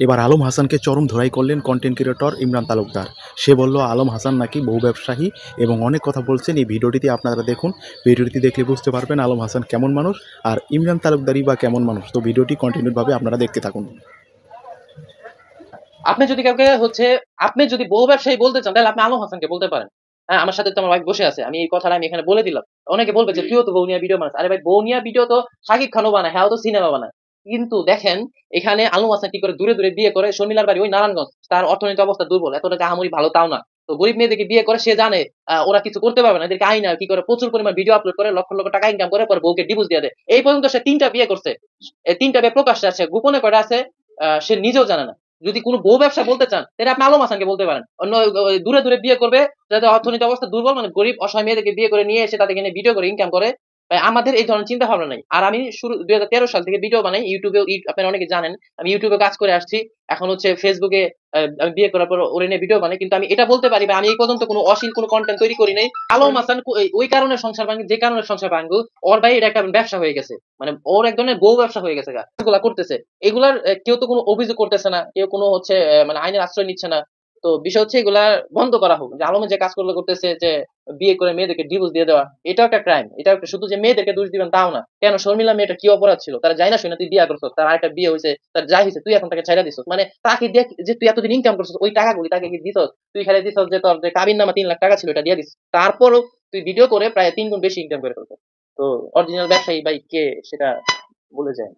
এবার আলম হাসানকে চরম ধরাই করলেন কন্টেন্ট ক্রিয়েটর ইমরান তালুকদার। সে বলল আলম হাসান নাকি বহু ব্যবসায়ী এবং অনেক কথা বলছেন। এই ভিডিওটিতে আপনারা দেখুন। ভিডিওটি দেখলে বুঝতে পারবেন আলম হাসান কেমন মানুষ আর ইমরান তালুকদারই বা কেমন মানুষ। তো ভিডিওটি কন্টিনিউভাবে আপনারা দেখতে থাকুন। আপনি যদি কাউকে আপনি যদি বউ ব্যবসায়ী বলতে চান তাহলে আপনি আলম হাসানকে বলতে পারেন। হ্যাঁ, আমার সাথে তো আমার ভাই বসে আছে, আমি এই কথাটা আমি এখানে বলে দিলাম। অনেকে বলবে যে তুইও তো বউ নিয়ে ভিডিও বানাস। আরে ভাই, বউ নিয়ে ভিডিও তো শাকিব খানও বানায়, হ্যাঁ তো সিনেমা বানায়। কিন্তু দেখেন, এখানে আলম হাসান কি করে দূরে দূরে বিয়ে করে। শর্মিলার বাড়ি ওই নারায়ণগঞ্জ, তার অর্থনৈতিক অবস্থা দুর্বল, এতটা আহামরি ভালো তাও না। তো গরিব মেয়েদেরকে বিয়ে করে, সে জানে ওরা কিছু করতে পারবে না, এদেরকে আইনা কি করে প্রচুর পরিমাণ ভিডিও আপলোড করে লক্ষ লক্ষ টাকা ইনকাম করে, পরে বউকে ডিভোর্স দিয়ে দেয়। এই পর্যন্ত সে 3টা বিয়ে করছে। এই 3টা বিয়ে প্রকাশ্যে আছে, গোপনে কয়টা আছে সে নিজেও জানে না। যদি কোনো বউ ব্যবসা বলতে চান তাহলে আপনি আলম হাসানকে বলতে পারেন। অন্য দূরে দূরে বিয়ে করবে, যাদের অর্থনৈতিক অবস্থা দুর্বল, মানে গরিব অসহায় মেয়েদেরকে বিয়ে করে নিয়ে এসে তাদেরকে নিয়ে ভিডিও করে ইনকাম করে। ভাই, আমাদের এই ধরনের চিন্তা ভাবনা নাই। আর আমি শুরু 2013 সাল থেকে ভিডিও বানাই ইউটিউবে, আপনারা অনেকে জানেন আমি ইউটিউবে কাজ করে আসছি। এখন ফেসবুকে আমি বিয়ে করার পর ওরে নিয়ে ভিডিও বানাই। কিন্তু আমি এটা বলতে পারি ভাই, আমি এই পর্যন্ত কোনো অশ্লীল কোনো কন্টেন্ট তৈরি করি নাই। আলম হাসান ওই কারণে সংসার ভাঙে, যে কারণে সংসার ভাঙবো, ওর ভাই এটা একটা ব্যবসা হয়ে গেছে। মানে ওর এক ধরনের বউ ব্যবসা হয়ে গেছে। এগুলা করতেছে, এগুলার কেউ তো কোনো অভিযোগ করতেছে না, কেউ কোনো মানে আইনের আশ্রয় নিচ্ছে না। তো বিষয় এগুলা বন্ধ করা হোক। যে আলমে যে কাজগুলো করতেছে, যে বিয়ে করে মেয়েদেরকে ডিভোর্স দিয়ে দেওয়া, এটাও একটা ক্রাইম। এটা শুধু যে মেয়েদেরকে দোষ দিবেন তাও না। কেন, শর্মিলা মেয়েটা কি অপরাধ ছিল? তারা যাই না শুনে তুই বিয়ে করছো, তার আরেকটা বিয়ে হয়েছে, তার যাই হয়েছে, তুই এখন তাকে ছাইড়া দিছস। মানে তাকে দিয়ে যে তুই এতদিন ইনকাম করছিস, ওই টাকাগুলি তাকে কি দিছস? তুই খালি দিছস যে তোর যে কাবিন নামা 3 লাখ টাকা ছিল, এটা দিয়ে দিস। তারপরও তুই ভিডিও করে প্রায় 3 গুণ বেশি ইনকাম করে ফেলতো। তো অরিজিনাল ব্যবসায়ী ভাই কে সেটা বলে যায়।